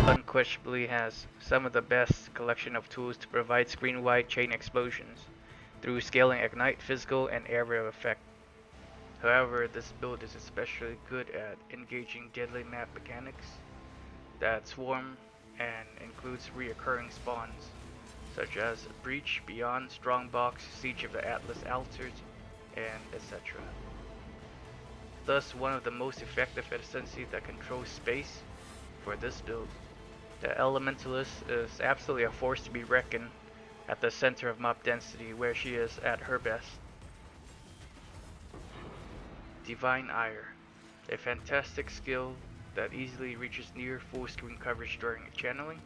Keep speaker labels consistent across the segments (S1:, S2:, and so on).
S1: unquestionably has some of the best collection of tools to provide screen-wide chain explosions through scaling ignite, physical, and area effect. However, this build is especially good at engaging deadly map mechanics that swarm and includes reoccurring spawns, such as Breach, Beyond, Strongbox, Siege of the Atlas Altars, and etc. Thus, one of the most effective SNC that controls space for this build. The Elementalist is absolutely a force to be reckoned at the center of mob density where she is at her best. Divine Ire, a fantastic skill that easily reaches near full screen coverage during channeling.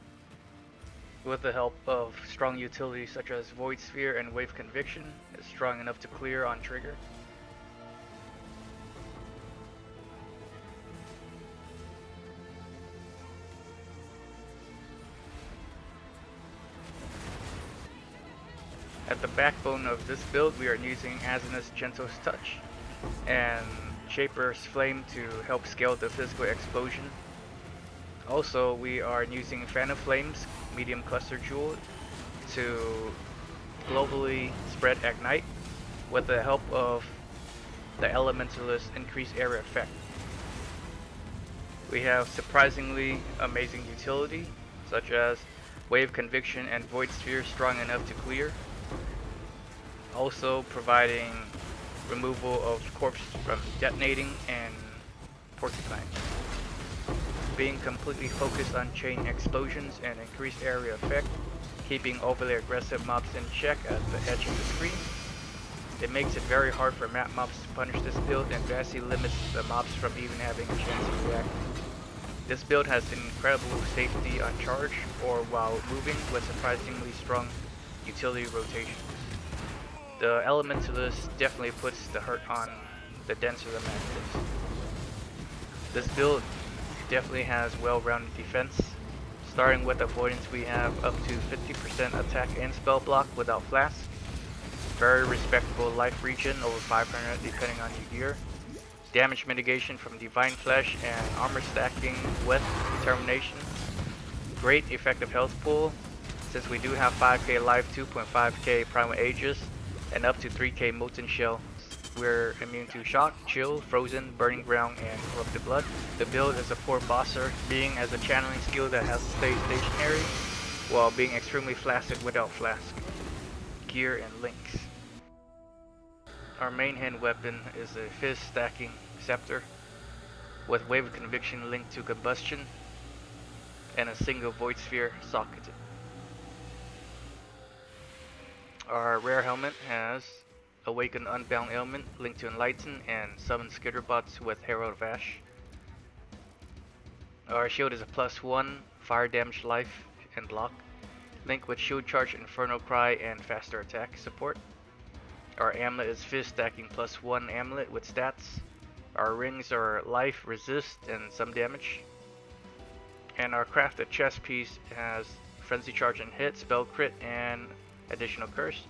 S1: With the help of strong utilities such as Void Sphere and Wave Conviction, is strong enough to clear on trigger. At the backbone of this build, we are using Asina's Gentle Touch and Shaper's Flame to help scale the physical explosion. Also, we are using Fan of Flames, medium cluster jewel, to globally spread Ignite with the help of the Elementalist increased area effect. We have surprisingly amazing utility, such as Wave Conviction and Void Sphere strong enough to clear. Also providing removal of corpse from detonating and porcupine. Being completely focused on chain explosions and increased area effect, keeping overly aggressive mobs in check at the edge of the screen. It makes it very hard for map mobs to punish this build and vastly limits the mobs from even having a chance to react. This build has incredible safety on charge or while moving with surprisingly strong utility rotations. The Elementalist definitely puts the hurt on the denser the map is. This build definitely has well-rounded defense. Starting with avoidance, we have up to 50% attack and spell block without flask. Very respectable life regen, over 500 depending on your gear. Damage mitigation from Divine Flesh and armor stacking with Determination. Great effective health pool, since we do have 5k life, 2.5k primal aegis, and up to 3k molten shell. We're immune to shock, chill, frozen, burning ground, and corrupted blood. The build is a poor bosser, being as a channeling skill that has to stay stationary, while being extremely flaccid without flask, gear, and links. Our main hand weapon is a fizz stacking scepter, with Wave of Conviction linked to combustion, and a single void sphere socketed. Our rare helmet has Awaken Unbound Ailment linked to Enlighten and Summon Skitterbots with Herald of Ash. Our shield is a +1 fire damage, life, and block, linked with Shield Charge, Inferno Cry, and faster attack support. Our amulet is Fizz stacking +1 amulet with stats. Our rings are life, resist, and some damage. And our crafted chest piece has Frenzy Charge and hit, spell crit, and additional curse.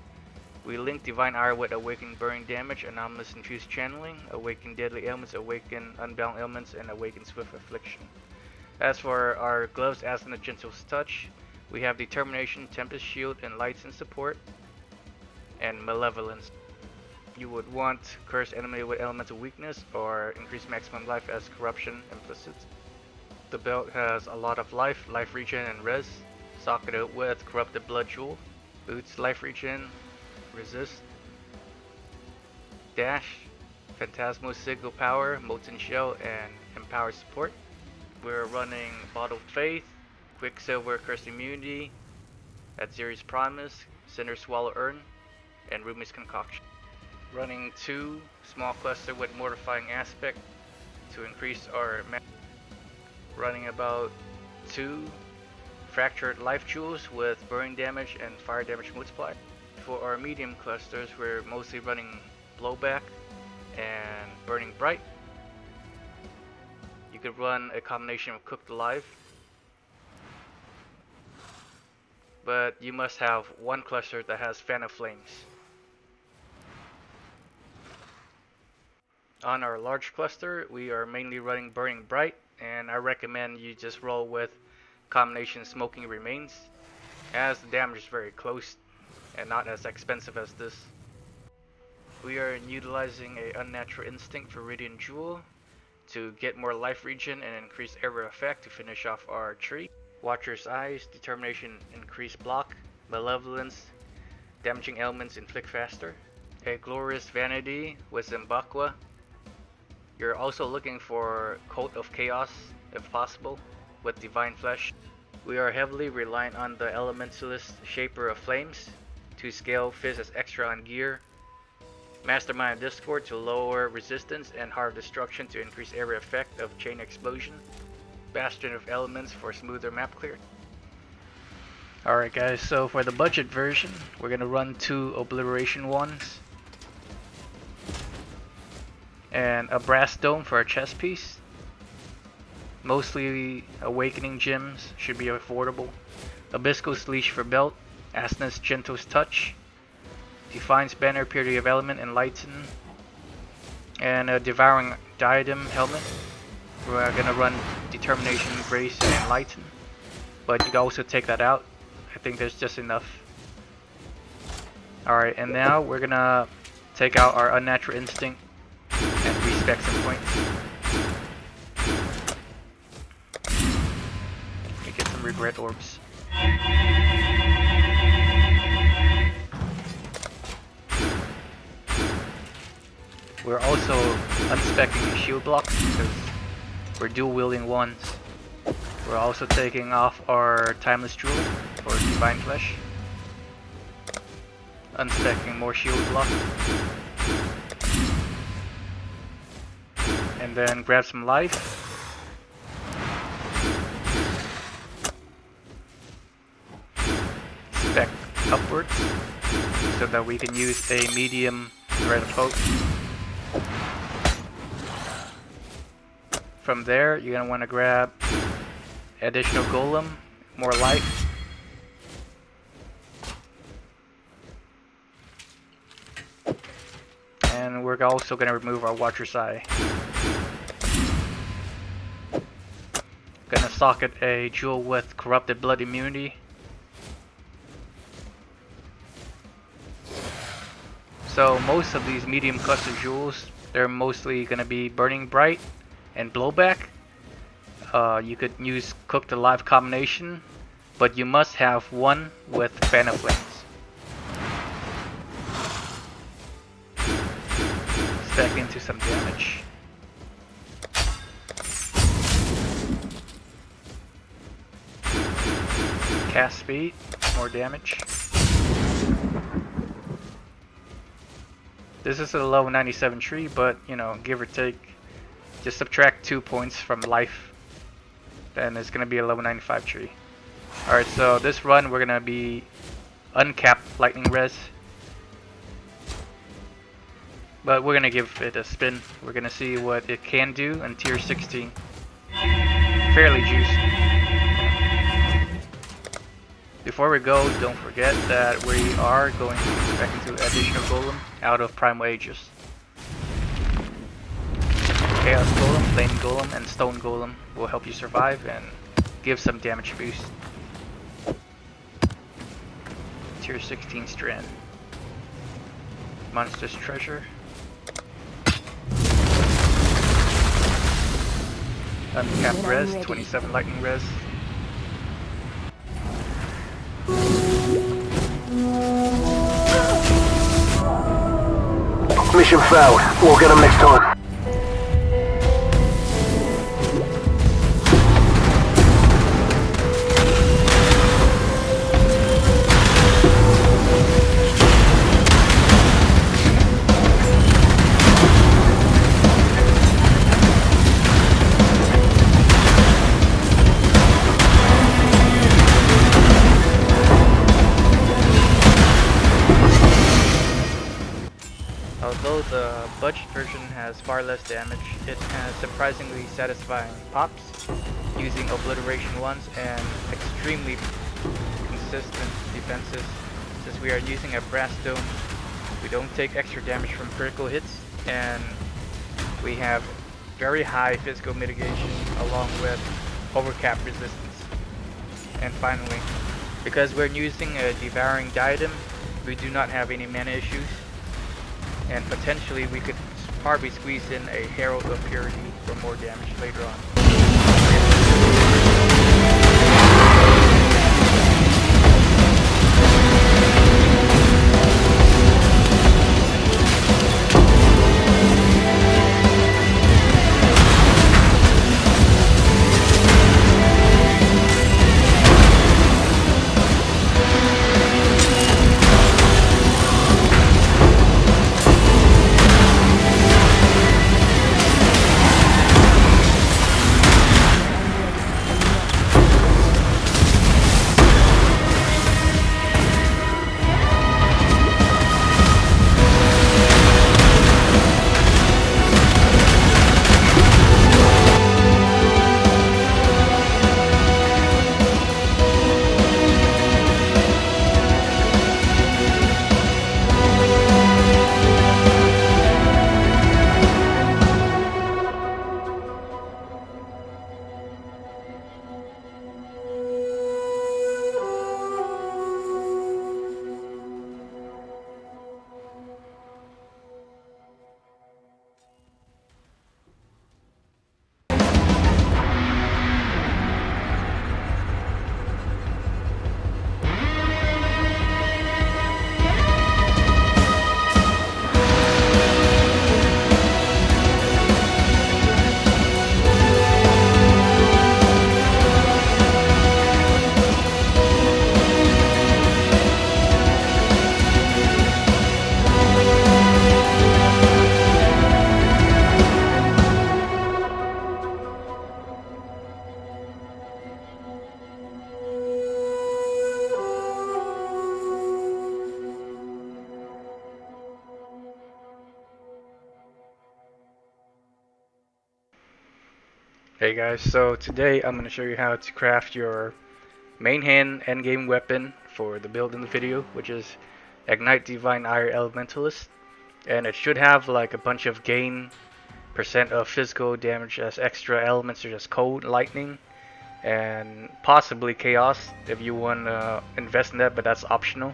S1: We link Divine Ire with Awaken Burning Damage, Anomalous Infused Channeling, Awaken Deadly Ailments, Awaken Unbound Ailments, and Awaken Swift Affliction. As for our gloves, Asana Gentle Touch, we have Determination, Tempest Shield, and Lights and support, and Malevolence. You would want Curse enemy with Elemental Weakness, or increase maximum life as Corruption implicit. The belt has a lot of life, life regen, and res, socketed with Corrupted Blood Jewel. Boots, life regen, resist, dash, Phantasmal Sigil Power, Molten Shell, and Empower support. We're running Bottled Faith, Quicksilver Curse Immunity, Adziri's Promise, Cinder Swallow Urn, and Rumi's Concoction. Running 2 Small Cluster with Mortifying Aspect to increase our running about 2 Fractured Life Jewels with Burning Damage and Fire Damage Multiplier. For our medium clusters, we're mostly running Blowback and Burning Bright. You could run a combination of Cooked Alive, but you must have one cluster that has Fan of Flames. On our large cluster, we are mainly running Burning Bright, and I recommend you just roll with combination Smoking Remains, as the damage is very close and not as expensive as this. We are utilizing a Unnatural Instinct for Radiant Jewel to get more life regen and increase area effect to finish off our tree. Watcher's Eyes, Determination, increase block, Malevolence, damaging elements inflict faster. A Glorious Vanity with Zimbabwe. You're also looking for Cult of Chaos if possible with Divine Flesh. We are heavily reliant on the Elementalist Shaper of Flames to scale Fizz as extra on gear. Mastermind of Discord to lower resistance, and Heart of Destruction to increase area effect of Chain Explosion. Bastion of Elements for smoother map clear. Alright guys, so for the budget version, we're gonna run 2 Obliteration ones and a Brass Dome for a chest piece. Mostly Awakening Gems should be affordable. Abyssco's Leash for belt, Asna's Gentle's Touch, Defiance Banner, Purity of Element, Enlighten, and a Devouring Diadem helmet. We're gonna run Determination, Grace, and Enlighten, but you can also take that out. I think there's just enough. Alright, and now we're gonna take out our Unnatural Instinct and respec some points. We get some Regret Orbs. We're also unspecking shield blocks because we're dual wielding ones. We're also taking off our Timeless Jewel for Divine Flesh. Unspecking more shield block. And then grab some life. Spec upwards so that we can use a medium threat of hope. From there, you're gonna want to grab additional golem, more life. And we're also gonna remove our Watcher's Eye. Gonna socket a jewel with Corrupted Blood immunity. So most of these medium cluster jewels, they're mostly gonna be Burning Bright and Blowback. You could use Cooked Alive combination, but you must have one with Fan of Flames. Spec into some damage. Cast speed, more damage. This is a level 97 tree, but you know, give or take, just subtract 2 points from life, then it's gonna be a level 95 tree. Alright, so this run we're gonna be uncapped lightning res, but we're gonna give it a spin. We're gonna see what it can do in tier 16. Fairly juiced. Before we go, don't forget that we are going to spec into additional golem out of Primal Aegis. Chaos Golem, Flame Golem, and Stone Golem will help you survive and give some damage boost. Tier 16 Strand. Monster's Treasure. Uncapped res, 27 lightning res.
S2: Mission failed. We'll get them next time.
S1: Although the budget version has far less damage, it has surprisingly satisfying pops using obliteration ones and extremely consistent defenses. Since we are using a brass dome, we don't take extra damage from critical hits, and we have very high physical mitigation along with overcap resistance. And finally, because we're using a devouring diadem, we do not have any mana issues, and potentially we could probably squeeze in a Herald of Purity for more damage later on. Hey guys, so today I'm going to show you how to craft your main hand endgame weapon for the build in the video, which is Ignite Divine Ire Elementalist. And it should have like a bunch of gain percent of physical damage as extra elements such as cold, lightning, and possibly chaos if you want to invest in that, but that's optional.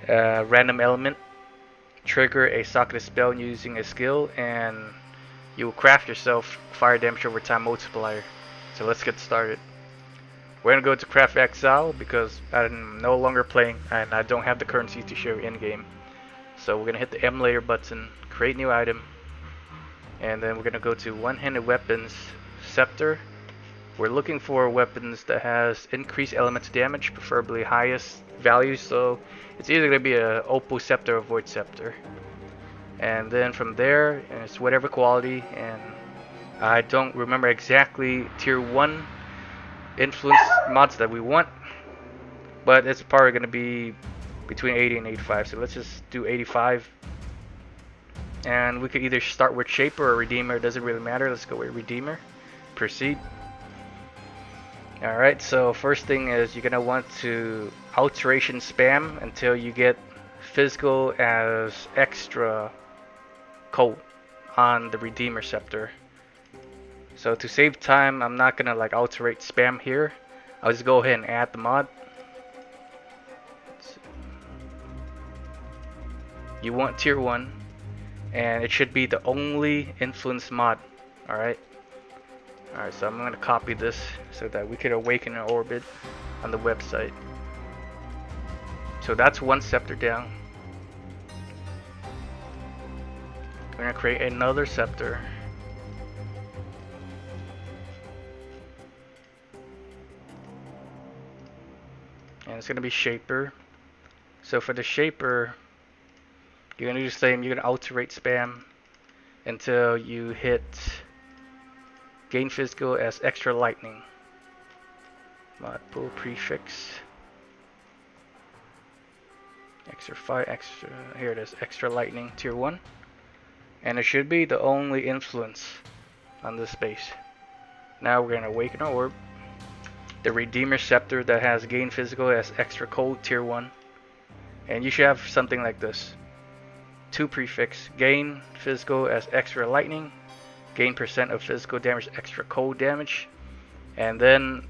S1: Random element, trigger a socketed spell using a skill, and you will craft yourself fire damage over time multiplier. So let's get started. We're gonna go to Craft Exile because I'm no longer playing and I don't have the currency to show in game. So we're gonna hit the emulator button, create new item, and then we're gonna go to one-handed weapons, scepter. We're looking for weapons that has increased elemental damage, preferably highest values. So it's either gonna be a Opal Scepter or Void Scepter. And then from there, it's whatever quality, and I don't remember exactly tier 1 influence mods that we want, but it's probably going to be between 80 and 85, so let's just do 85. And we could either start with Shaper or Redeemer, it doesn't really matter. Let's go with Redeemer. Proceed. Alright, so first thing is you're going to want to alteration spam until you get physical as extra cold on the Redeemer Scepter. So to save time, I'm not gonna like alterate spam here. I'll just go ahead and add the mod. You want tier 1, and it should be the only influence mod. Alright, so I'm gonna copy this so that we could awaken an orbit on the website. So that's one scepter down. We're gonna create another scepter. And it's gonna be Shaper. So for the Shaper, you're gonna do the same. You're gonna alterate spam until you hit gain physical as extra lightning. Mod pool prefix. Extra fire, extra. Here it is, extra lightning, tier 1. And it should be the only influence on this space. Now we're going to awaken our orb. The Redeemer Scepter that has gain physical as extra cold, tier 1. And you should have something like this. 2 prefix, gain physical as extra lightning, gain percent of physical damage extra cold damage. And then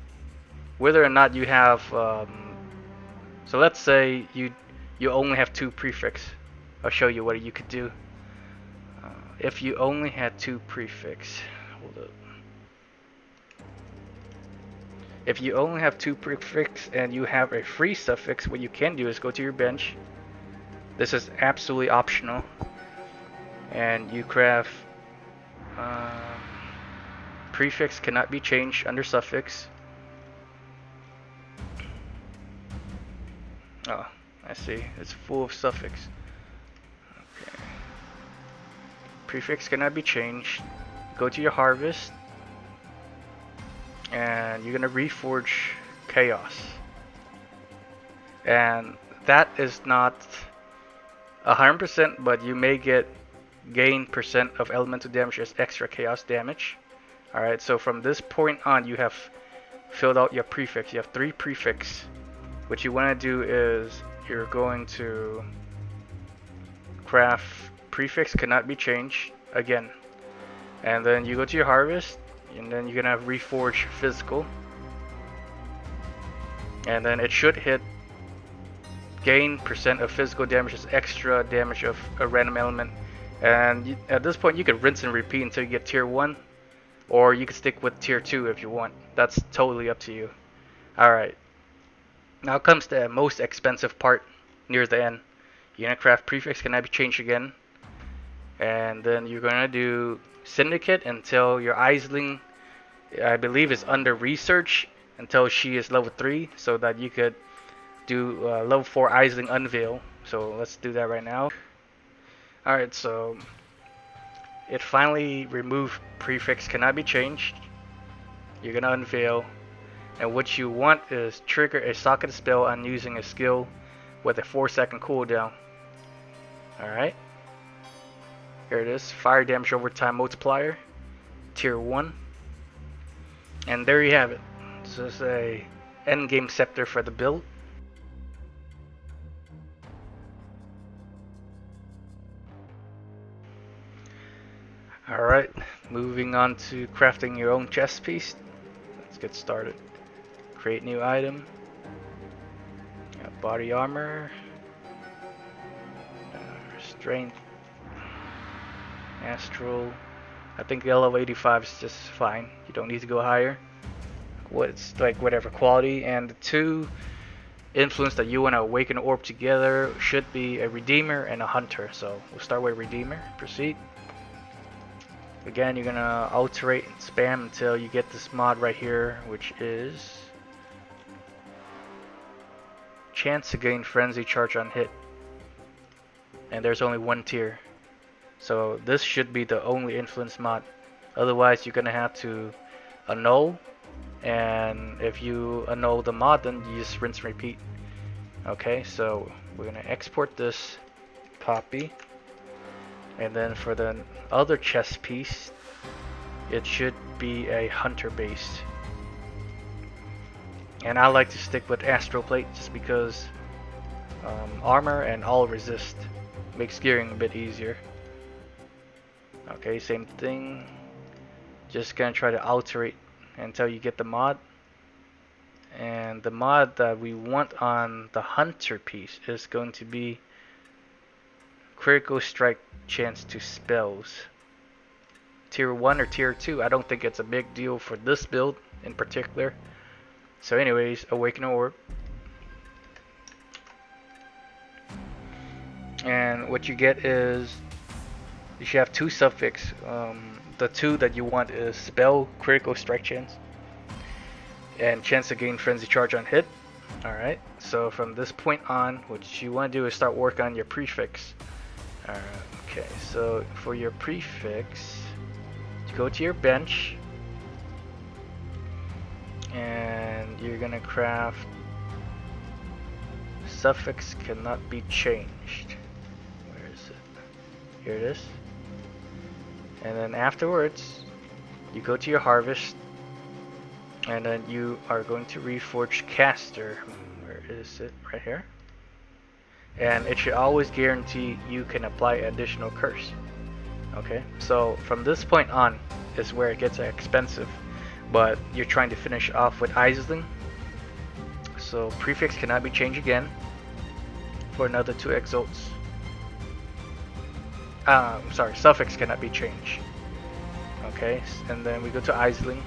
S1: whether or not you have, so let's say you only have 2 prefix. I'll show you what you could do. If you only had 2 prefix, hold up. If you only have 2 prefix and you have a free suffix, what you can do is go to your bench. This is absolutely optional, and you craft prefix cannot be changed under suffix. Oh, I see. It's full of suffix. Okay. Prefix cannot be changed. Go to your harvest, and you're gonna reforge chaos. And that is not 100%, but you may gain percent of elemental damage as extra chaos damage. Alright, so from this point on, you have filled out your prefix. You have 3 prefix. What you want to do is you're going to craft prefix cannot be changed again, and then you go to your harvest, and then you're gonna have reforge physical, and then it should hit gain percent of physical damage as extra damage of a random element. And at this point you can rinse and repeat until you get tier 1, or you can stick with tier 2 if you want. That's totally up to you. Alright, now comes the most expensive part near the end. You're gonna craft prefix cannot be changed again, and then you're gonna do syndicate until your Aisling, I believe, is under research until she is level 3, so that you could do level 4 Aisling unveil. So let's do that right now. Alright, so it finally removed prefix cannot be changed. You're gonna unveil, and what you want is trigger a socket spell on using a skill with a 4-second cooldown. Alright, here it is, fire damage over time multiplier, tier 1, and there you have it. This is a endgame scepter for the build. Alright, moving on to crafting your own chest piece. Let's get started. Create new item. Body armor. Strength. Astral. I think the level 85 is just fine. You don't need to go higher. It's like whatever quality. And the 2 influence that you want to awaken orb together should be a Redeemer and a Hunter. So we'll start with Redeemer. Proceed. Again, you're gonna alterate and spam until you get this mod right here, which is chance to gain frenzy charge on hit, and there's only 1 tier, so this should be the only influence mod. Otherwise you're gonna have to annul, and if you annul the mod, then you just rinse and repeat. Okay, so we're gonna export this, copy, and then for the other chest piece, it should be a hunter based. And I like to stick with Astral Plate just because armor and all resist makes gearing a bit easier. Okay, same thing. Just gonna try to alterate until you get the mod. And the mod that we want on the hunter piece is going to be critical strike chance to spells. Tier 1 or tier 2, I don't think it's a big deal for this build in particular. So anyways, awaken orb. And what you get is, you should have 2 suffix. The 2 that you want is spell, critical strike chance, and chance to gain frenzy charge on hit. Alright, so from this point on, what you want to do is start work on your prefix. Okay, so for your prefix, you go to your bench, and you're gonna craft suffix cannot be changed. Where is it? Here it is. And then afterwards, you go to your harvest, and then you are going to reforge caster. Where is it? Right here. And it should always guarantee you can apply additional curse. Okay, so from this point on is where it gets expensive, but you're trying to finish off with Aisling, So prefix cannot be changed again for another 2 exalts. Sorry, suffix cannot be changed. Okay, and then we go to Isling,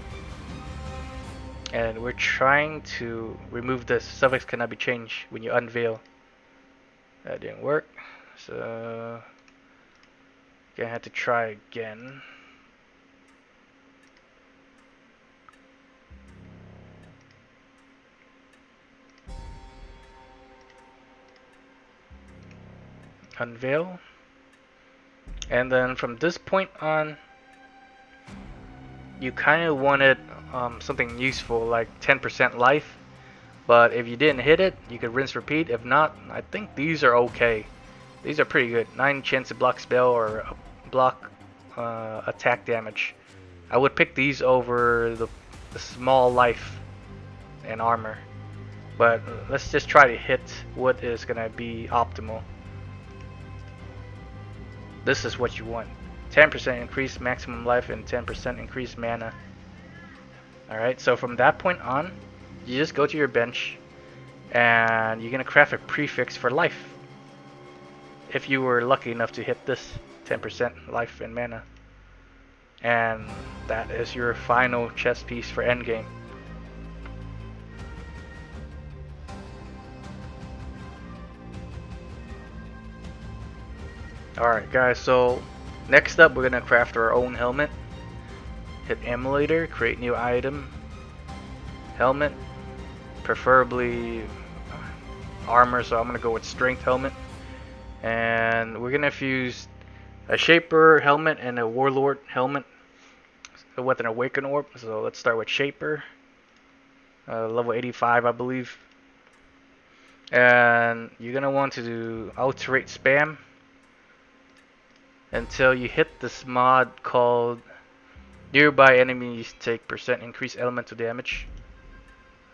S1: and we're trying to remove this. Suffix cannot be changed when you unveil. That didn't work, so gonna have to try again. Unveil, and then from this point on, you kind of wanted something useful like 10% life, but if you didn't hit it, you could rinse repeat. If not, I think these are okay. These are pretty good. 9 chance to block spell or block attack damage. I would pick these over the small life and armor, but let's just try to hit what is gonna be optimal. This is what you want. 10% increased maximum life and 10% increased mana. Alright, so from that point on, you just go to your bench and you're gonna craft a prefix for life. If you were lucky enough to hit this 10% life and mana. And that is your final chess piece for endgame. Alright guys, so next up we're gonna craft our own helmet. Hit emulator, create new item, helmet, preferably armor, so I'm gonna go with strength helmet. And we're gonna fuse a shaper helmet and a warlord helmet with an awaken orb. So let's start with shaper, level 85 I believe. And you're gonna want to do alterate spam until you hit this mod called nearby enemies take % increased elemental damage.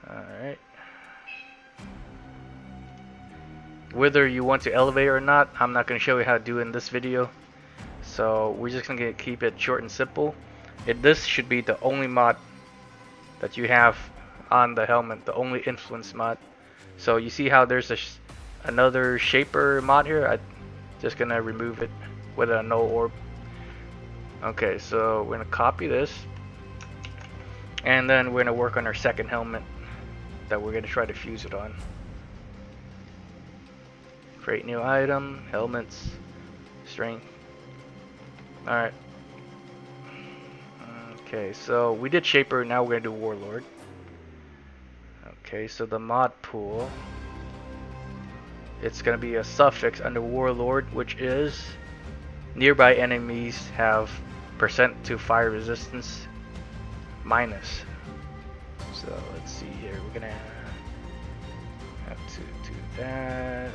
S1: Alright. Whether you want to elevate or not, I'm not going to show you how to do in this video. So we're just going to keep it short and simple. This should be the only mod that you have on the helmet, the only influence mod. So you see how there's another shaper mod here? I'm just going to remove it with a null orb. Okay, so we're going to copy this. And then we're going to work on our second helmet that we're going to try to fuse it on. Create new item, helmets, strength. Alright. Okay, so we did shaper, now we're going to do warlord. Okay, so the mod pool, it's going to be a suffix under warlord, which is nearby enemies have % to fire resistance minus. So let's see here, we're going to have to do that.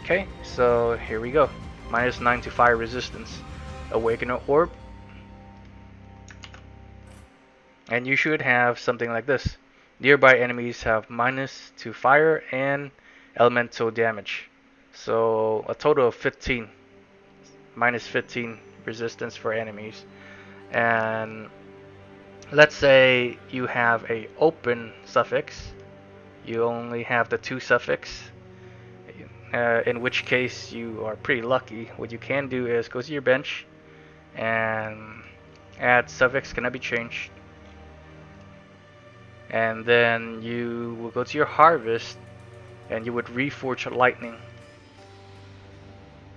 S1: Okay, so here we go. -9 to fire resistance. Awaken orb. And you should have something like this. Nearby enemies have -2 to fire and elemental damage. So a total of 15. -15 resistance for enemies. And let's say you have a open suffix. You only have the 2 suffix. In which case you are pretty lucky. What you can do is go to your bench and add suffix cannot be changed, and then you will go to your harvest and you would reforge lightning.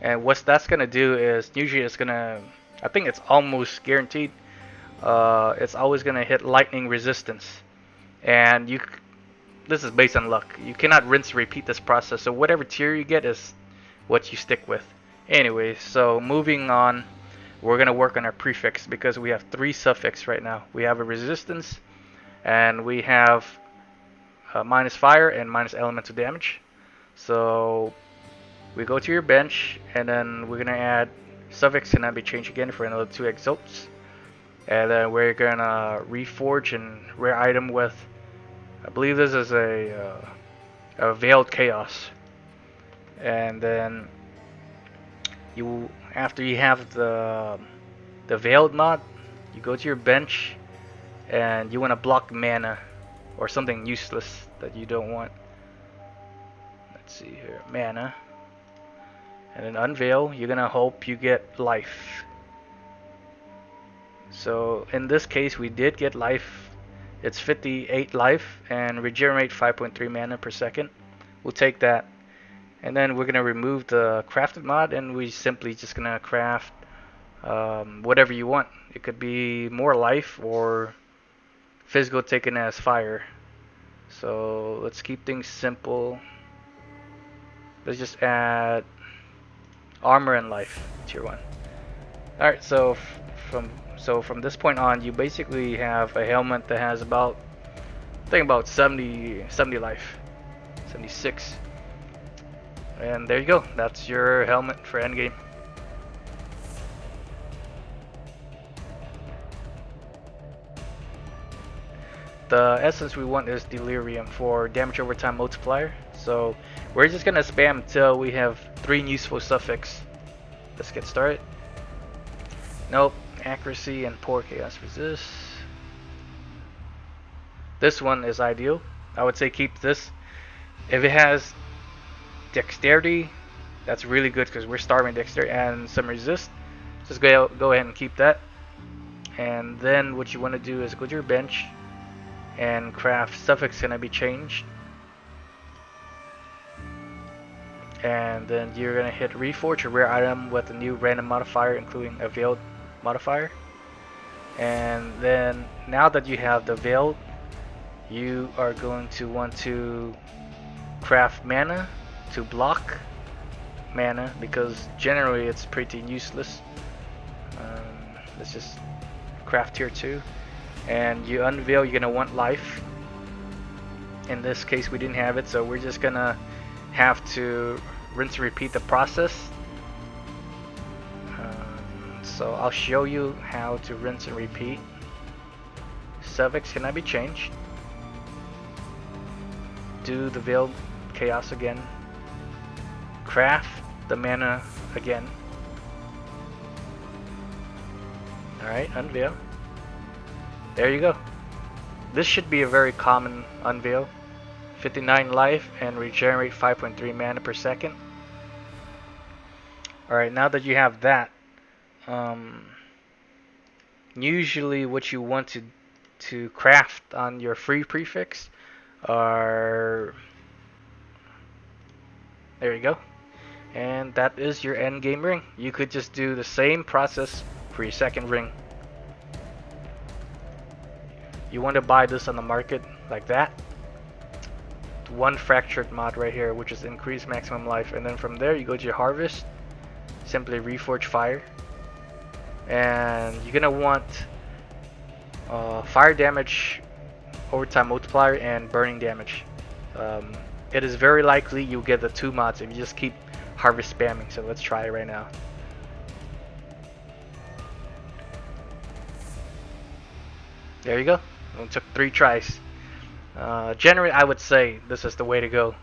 S1: And what that's gonna do is usually it's gonna, I think it's almost guaranteed, it's always gonna hit lightning resistance, and this is based on luck. You cannot rinse and repeat this process, so whatever tier you get is what you stick with. Anyway, so moving on, we're going to work on our prefix because we have 3 suffix right now. We have a resistance, and we have minus fire and minus elemental damage. So we go to your bench, and then we're going to add suffix cannot be changed again for another 2 exalts. And then we're going to reforge and rare item with, I believe this is a veiled chaos. And then you, after you have the veiled mod, you go to your bench and you want to block mana or something useless that you don't want. Let's see here, mana, and then unveil. You're gonna hope you get life. So in this case, we did get life. It's 58 life and regenerate 5.3 mana per second. We'll take that. And then we're gonna remove the crafted mod, and we simply just gonna craft whatever you want. It could be more life or physical taken as fire. So let's keep things simple. Let's just add armor and life, tier 1. Alright, so from this point on, you basically have a helmet that has about, I think about 70 life, 76. And there you go. That's your helmet for endgame. The essence we want is Delirium for damage over time multiplier. So we're just gonna spam until we have 3 useful suffix. Let's get started. Nope, accuracy and poor chaos resist. This one is ideal. I would say keep this. If it has dexterity, that's really good because we're starving dexterity, and some resist. Just go ahead and keep that. And then what you want to do is go to your bench and craft suffix gonna be changed. And then you're gonna hit reforge a rare item with a new random modifier, including a veiled modifier. And then now that you have the veiled, you are going to want to craft mana to block mana, because generally it's pretty useless. Let's just craft tier 2, and you unveil. You're gonna want life. In this case we didn't have it, so we're just gonna have to rinse and repeat the process. So I'll show you how to rinse and repeat. Suffix cannot be changed. Do the veiled chaos again. Craft the mana again. Alright, unveil. There you go. This should be a very common unveil. 59 life and regenerate 5.3 mana per second. Alright, now that you have that, usually what you want to craft on your free prefix are, there you go, and that is your end game ring. You could just do the same process for your second ring. You want to buy this on the market like that. One fractured mod right here, which is increase maximum life, and then from there you go to your harvest, simply reforge fire, and you're gonna want fire damage over time multiplier and burning damage. It is very likely you'll get the 2 mods if you just keep harvest spamming, so let's try it right now. There you go. It took 3 tries. Generally I would say this is the way to go.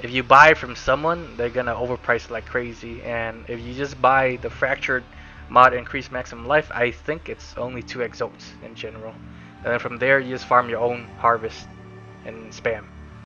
S1: If you buy from someone, they're gonna overprice like crazy, and if you just buy the fractured mod increase maximum life, I think it's only 2 exalts in general. And then from there you just farm your own harvest and spam.